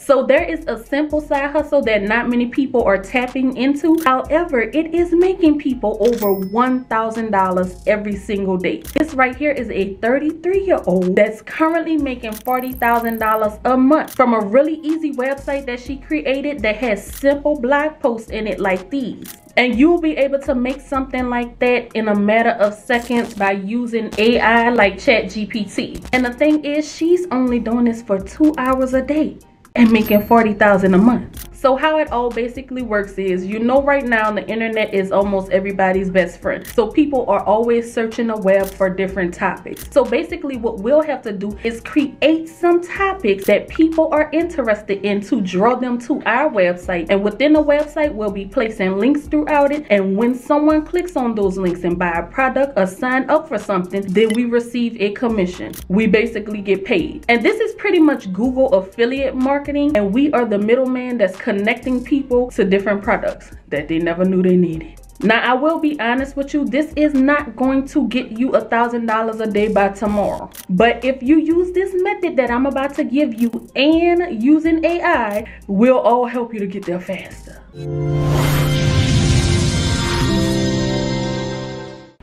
So there is a simple side hustle that not many people are tapping into. However, it is making people over $1,000 every single day. This right here is a 33-year-old that's currently making $40,000 a month from a really easy website that she created that has simple blog posts in it like these. And you'll be able to make something like that in a matter of seconds by using AI like ChatGPT. And the thing is, she's only doing this for 2 hours a day and making $40,000 a month. So how it all basically works is, you know, right now the internet is almost everybody's best friend. So people are always searching the web for different topics. So basically what we'll have to do is create some topics that people are interested in to draw them to our website. And within the website, we'll be placing links throughout it. And when someone clicks on those links and buy a product or sign up for something, then we receive a commission. We basically get paid. And this is pretty much Google affiliate marketing. And we are the middleman that's connecting people to different products that they never knew they needed. Now, I will be honest with you, this is not going to get you $1,000 a day by tomorrow. But if you use this method that I'm about to give you and using AI, we'll all help you to get there faster.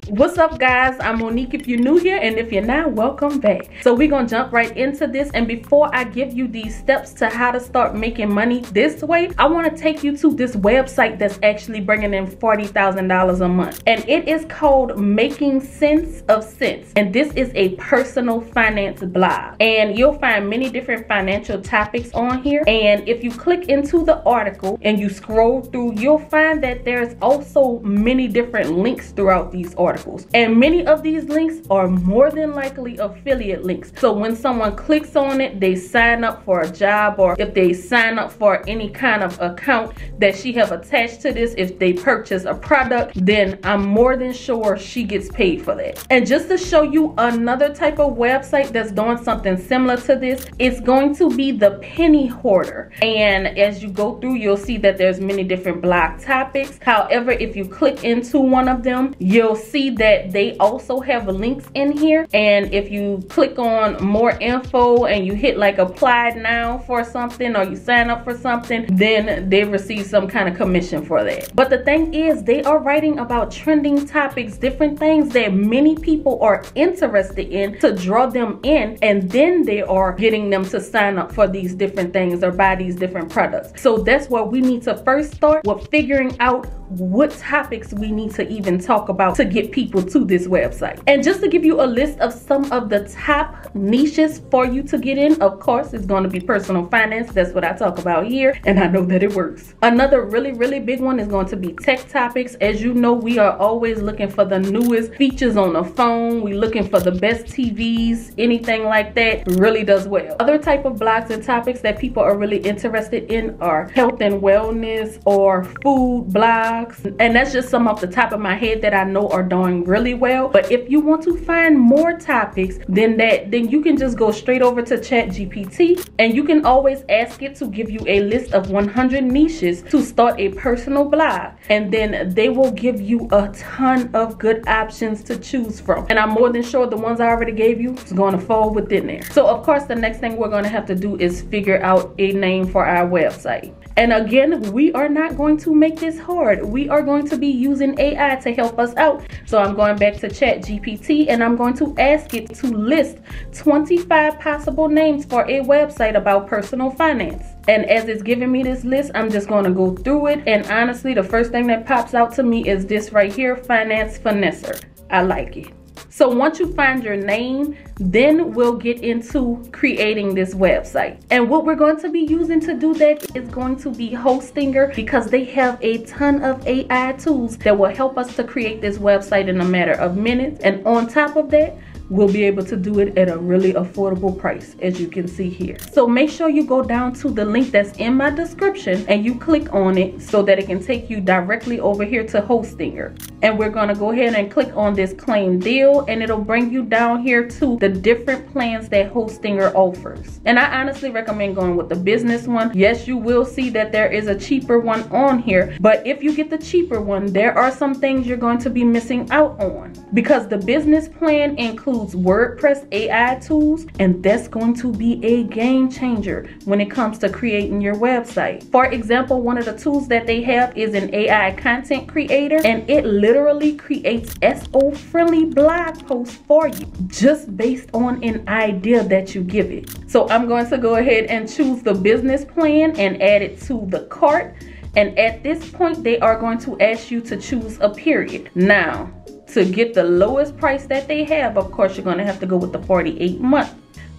What's up, guys? I'm Monique if you're new here, and if you're not, welcome back. So we're gonna jump right into this, and before I give you these steps to how to start making money this way, I want to take you to this website that's actually bringing in $40,000 a month, and it is called Making Sense of Sense. And this is a personal finance blog, and you'll find many different financial topics on here. And if you click into the article and you scroll through, you'll find that there's also many different links throughout these articles. And many of these links are more than likely affiliate links. So when someone clicks on it, they sign up for a job, or if they sign up for any kind of account that she have attached to this, if they purchase a product, then I'm more than sure she gets paid for that. And just to show you another type of website that's doing something similar to this, it's going to be the Penny Hoarder. And as you go through, you'll see that there's many different blog topics. However, if you click into one of them, you'll see that they also have links in here. And if you click on more info and you hit like apply now for something, or you sign up for something, then they receive some kind of commission for that. But the thing is, they are writing about trending topics, different things that many people are interested in to draw them in, and then they are getting them to sign up for these different things or buy these different products. So that's where we need to first start with figuring out what topics we need to even talk about to get people to this website. And just to give you a list of some of the top niches for you to get in, of course, it's going to be personal finance. That's what I talk about here, and I know that it works. Another really big one is going to be tech topics. As you know, we are always looking for the newest features on the phone. We're looking for the best TVs, anything like that really does well. Other type of blogs and topics that people are really interested in are health and wellness or food blogs. And that's just some off the top of my head that I know are doing really well. But if you want to find more topics than that, then you can just go straight over to ChatGPT, and you can always ask it to give you a list of 100 niches to start a personal blog, and then they will give you a ton of good options to choose from. And I'm more than sure the ones I already gave you is going to fall within there. So of course, the next thing we're going to have to do is figure out a name for our website. And again, we are not going to make this hard. We are going to be using AI to help us out. So I'm going back to ChatGPT, and I'm going to ask it to list 25 possible names for a website about personal finance. And as it's giving me this list, I'm just going to go through it. And honestly, the first thing that pops out to me is this right here, Finance Finesser. I like it. So once you find your name, then we'll get into creating this website. And what we're going to be using to do that is going to be Hostinger, because they have a ton of AI tools that will help us to create this website in a matter of minutes. And on top of that, we'll be able to do it at a really affordable price, as you can see here. So make sure you go down to the link that's in my description and you click on it so that it can take you directly over here to Hostinger. and we're going to go ahead and click on this claim deal, and it'll bring you down here to the different plans that Hostinger offers. And I honestly recommend going with the business one. Yes, you will see that there is a cheaper one on here, but if you get the cheaper one, there are some things you're going to be missing out on, because the business plan includes WordPress AI tools, and that's going to be a game changer when it comes to creating your website. For example, one of the tools that they have is an AI content creator, and it literally creates SEO friendly blog posts for you just based on an idea that you give it. So I'm going to go ahead and choose the business plan and add it to the cart. And at this point, they are going to ask you to choose a period. Now, to get the lowest price that they have, of course, you're going to have to go with the 48-month.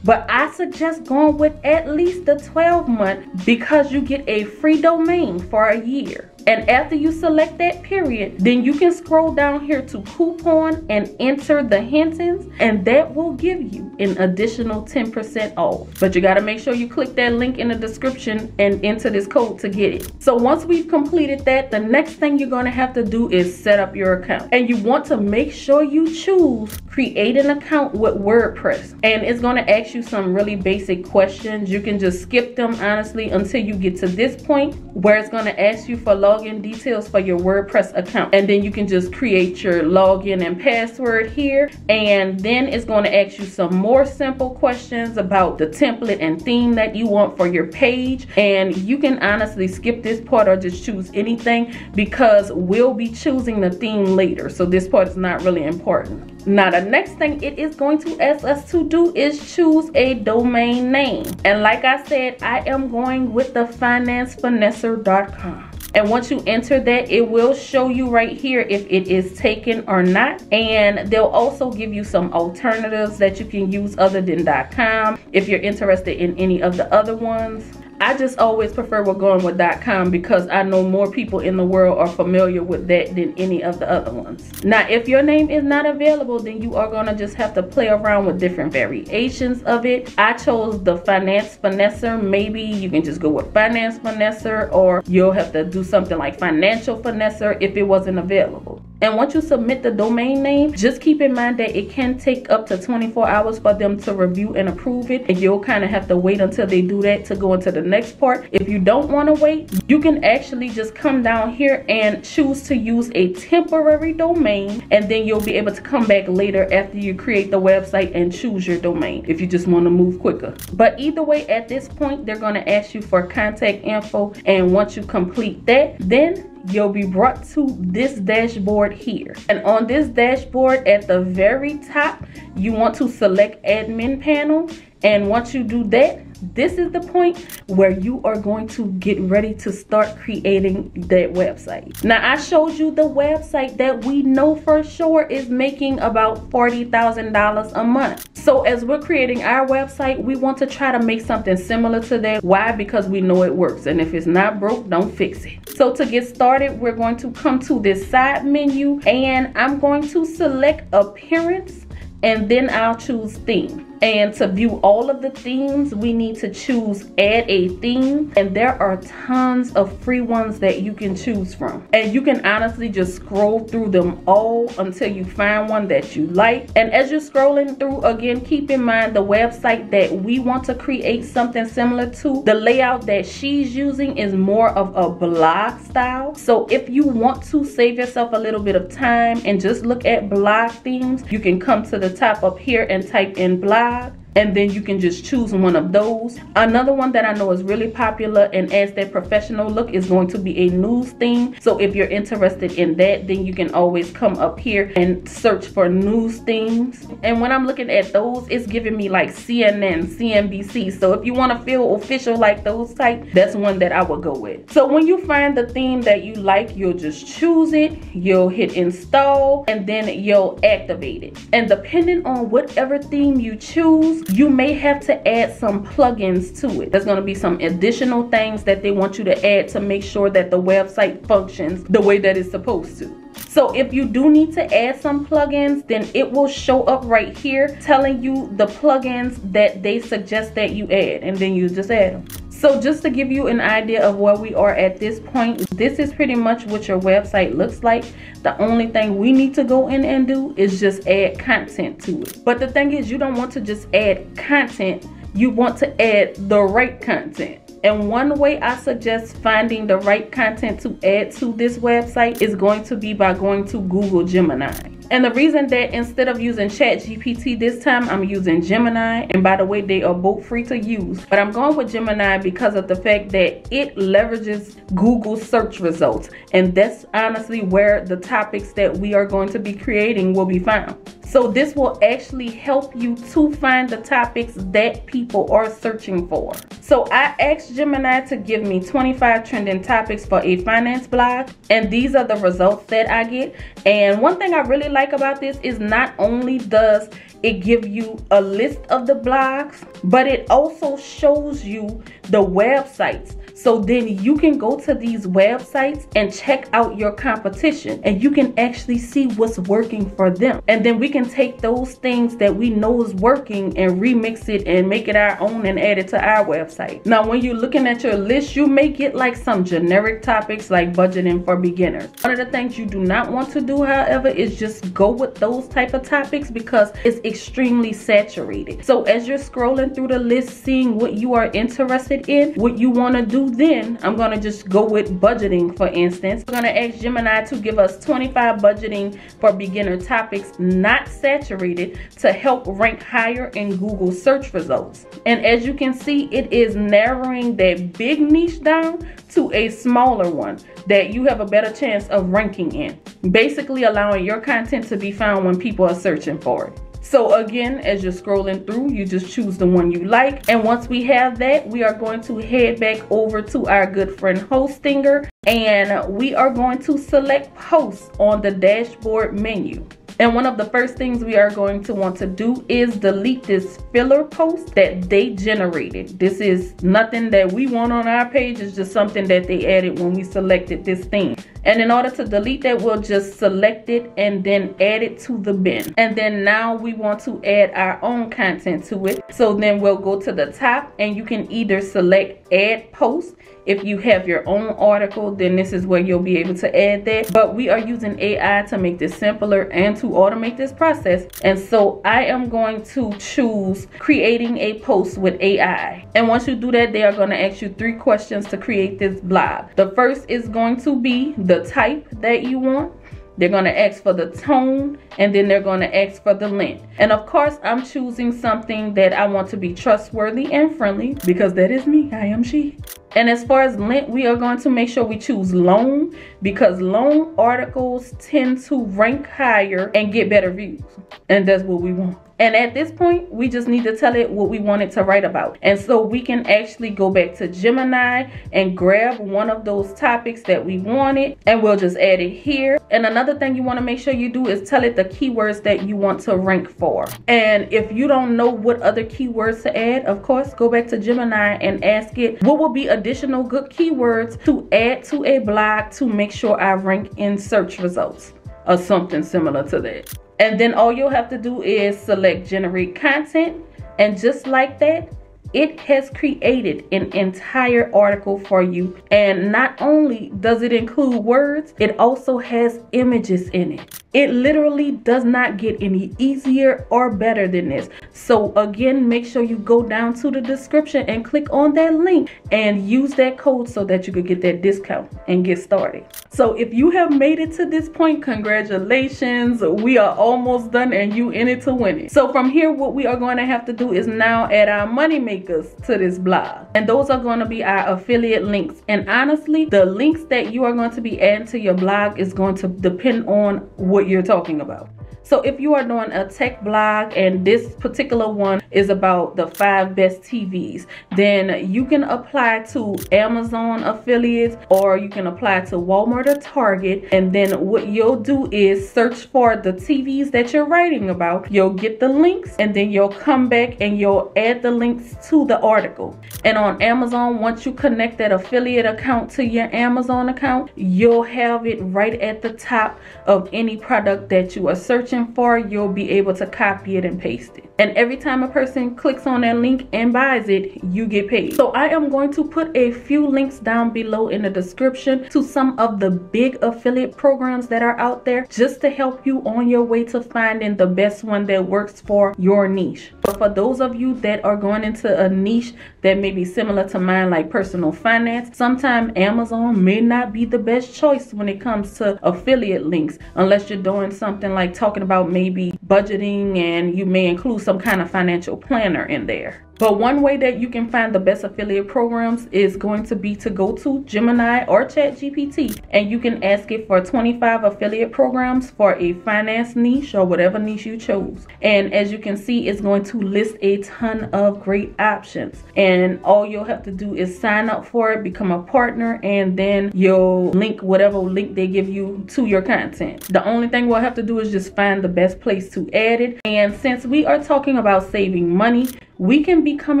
But I suggest going with at least the 12-month, because you get a free domain for a year. And after you select that period, then you can scroll down here to coupon and enter the Hintons, and that will give you an additional 10% off. But you got to make sure you click that link in the description and enter this code to get it. So once we've completed that, the next thing you're going to have to do is set up your account. And you want to make sure you choose create an account with WordPress. And it's going to ask you some really basic questions. You can just skip them, honestly, until you get to this point where it's going to ask you for login details for your WordPress account, and then you can just create your login and password here, and then it's going to ask you some more simple questions about the template and theme that you want for your page. And you can honestly skip this part or just choose anything, because we'll be choosing the theme later, so this part is not really important. Now the next thing it is going to ask us to do is choose a domain name, and like I said, I am going with the financefinesser.com. And once you enter that, it will show you right here if it is taken or not. And they'll also give you some alternatives that you can use other than .com if you're interested in any of the other ones. I just always prefer going with .com, because I know more people in the world are familiar with that than any of the other ones. Now, if your name is not available, then you are going to just have to play around with different variations of it. I chose the Finance Finesser. Maybe you can just go with Finance Finesser, or you'll have to do something like Financial Finesser if it wasn't available. And once you submit the domain name, just keep in mind that it can take up to 24 hours for them to review and approve it. And you'll kind of have to wait until they do that to go into the next part. If you don't want to wait, you can actually just come down here and choose to use a temporary domain. And then you'll be able to come back later after you create the website and choose your domain if you just want to move quicker. But either way, at this point, they're going to ask you for contact info. And once you complete that, then you'll be brought to this dashboard here. And on this dashboard at the very top, you want to select admin panel. And once you do that, this is the point where you are going to get ready to start creating that website. Now, I showed you the website that we know for sure is making about $40,000 a month. So as we're creating our website, we want to try to make something similar to that. Why? Because we know it works. And if it's not broke, don't fix it. So to get started, we're going to come to this side menu, and I'm going to select appearance, and then I'll choose theme. And to view all of the themes, we need to choose add a theme. And there are tons of free ones that you can choose from. And you can honestly just scroll through them all until you find one that you like. And as you're scrolling through, again, keep in mind the website that we want to create something similar to. The layout that she's using is more of a blog style. So if you want to save yourself a little bit of time and just look at blog themes, you can come to the top up here and type in blog. And then you can just choose one of those. Another one that I know is really popular and adds that professional look is going to be a news theme. So if you're interested in that, then you can always come up here and search for news themes. And when I'm looking at those, it's giving me like CNN, CNBC. So if you want to feel official like those type, that's one that I would go with. So when you find the theme that you like, you'll just choose it, you'll hit install, and then you'll activate it. And depending on whatever theme you choose, you may have to add some plugins to it. There's going to be some additional things that they want you to add to make sure that the website functions the way that it's supposed to. So if you do need to add some plugins, then it will show up right here telling you the plugins that they suggest that you add, and then you just add them. So just to give you an idea of where we are at this point, this is pretty much what your website looks like. The only thing we need to go in and do is just add content to it. But the thing is, you don't want to just add content, you want to add the right content. And one way I suggest finding the right content to add to this website is going to be by going to Google Gemini. And the reason that instead of using ChatGPT this time, I'm using Gemini. And by the way, they are both free to use. But I'm going with Gemini because of the fact that it leverages Google search results. And that's honestly where the topics that we are going to be creating will be found. So this will actually help you to find the topics that people are searching for. So I asked Gemini to give me 25 trending topics for a finance blog. And these are the results that I get. And one thing I really like about this is not only does it give you a list of the blogs, but it also shows you the websites. So then you can go to these websites and check out your competition, and you can actually see what's working for them. And then we can take those things that we know is working and remix it and make it our own and add it to our website. Now, when you're looking at your list, you may get like some generic topics like budgeting for beginners. One of the things you do not want to do, however, is just go with those type of topics because it's extremely saturated. So as you're scrolling through the list, seeing what you are interested in, what you want to do, then I'm going to just go with budgeting, for instance. We're going to ask Gemini to give us 25 budgeting for beginner topics not saturated to help rank higher in Google search results. And as you can see, it is narrowing that big niche down to a smaller one that you have a better chance of ranking in, basically allowing your content to be found when people are searching for it. So again, as you're scrolling through, you just choose the one you like. And once we have that, we are going to head back over to our good friend Hostinger, and we are going to select posts on the dashboard menu. And one of the first things we are going to want to do is delete this filler post that they generated. This is nothing that we want on our page. It's just something that they added when we selected this theme. And in order to delete that, we'll just select it and then add it to the bin. And then now we want to add our own content to it. So then we'll go to the top, and you can either select add post. If you have your own article, then this is where you'll be able to add that. But we are using AI to make this simpler and to automate this process. And so I am going to choose creating a post with AI. And once you do that, they are going to ask you 3 questions to create this blog. The first is going to be the type that you want. They're going to ask for the tone, and then they're going to ask for the length. And of course, I'm choosing something that I want to be trustworthy and friendly because that is me. I am she. And as far as length, we are going to make sure we choose long because long articles tend to rank higher and get better views. And that's what we want. And at this point, we just need to tell it what we want it to write about. And so we can actually go back to Gemini and grab one of those topics that we wanted, and we'll just add it here. And another thing you want to make sure you do is tell it the keywords that you want to rank for. And if you don't know what other keywords to add, of course, go back to Gemini and ask it what will be additional good keywords to add to a blog to make sure I rank in search results or something similar to that. And then all you'll have to do is select generate content, and just like that, it has created an entire article for you. And not only does it include words, it also has images in it. It literally does not get any easier or better than this. So again, make sure you go down to the description and click on that link and use that code so that you could get that discount and get started. So if you have made it to this point, congratulations. We are almost done and you in it to win it. So from here, what we are going to have to do is now add our money makers to this blog. And those are going to be our affiliate links. And honestly, the links that you are going to be adding to your blog is going to depend on what you're talking about. So if you are doing a tech blog and this particular one is about the 5 best TVs, then you can apply to Amazon affiliates, or you can apply to Walmart or Target. And then what you'll do is search for the TVs that you're writing about. You'll get the links, and then you'll come back and you'll add the links to the article. And on Amazon, once you connect that affiliate account to your Amazon account, you'll have it right at the top of any product that you are searching searching for, you'll be able to copy it and paste it. And every time a person clicks on that link and buys it, you get paid. So I am going to put a few links down below in the description to some of the big affiliate programs that are out there, just to help you on your way to finding the best one that works for your niche. But for those of you that are going into a niche that may be similar to mine, like personal finance, sometimes Amazon may not be the best choice when it comes to affiliate links, unless you're doing something like talking about maybe budgeting, and you may include some kind of financial planner in there. But one way that you can find the best affiliate programs is going to be to go to Gemini or ChatGPT, and you can ask it for 25 affiliate programs for a finance niche or whatever niche you chose. And as you can see, it's going to list a ton of great options. And all you'll have to do is sign up for it, become a partner, and then you'll link whatever link they give you to your content. The only thing we'll have to do is just find the best place to add it. And since we are talking about saving money, we can become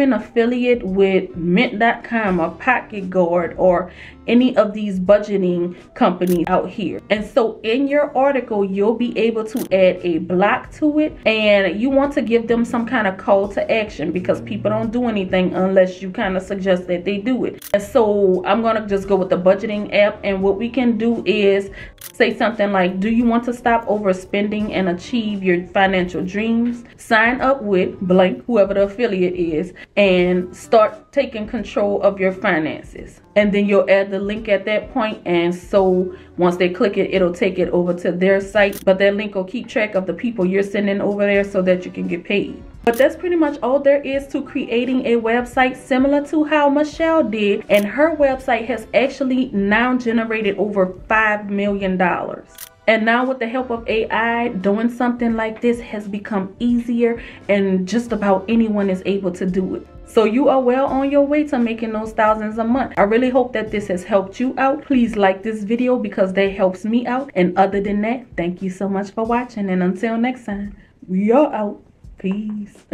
an affiliate with Mint.com or Pocket Guard or any of these budgeting companies out here. And so in your article, you'll be able to add a block to it, and you want to give them some kind of call to action, because people don't do anything unless you kind of suggest that they do it. And so I'm gonna just go with the budgeting app, and what we can do is say something like, do you want to stop overspending and achieve your financial dreams? Sign up with blank, whoever the affiliate is, and start taking control of your finances. And then you'll add the link at that point, and so once they click it, it'll take it over to their site. But that link will keep track of the people you're sending over there so that you can get paid. But that's pretty much all there is to creating a website, similar to how Michelle did. And her website has actually now generated over $5 million. And now with the help of AI, doing something like this has become easier, and just about anyone is able to do it. So you are well on your way to making those thousands a month. I really hope that this has helped you out. Please like this video, because that helps me out. And other than that, thank you so much for watching. And until next time, we are out. Peace.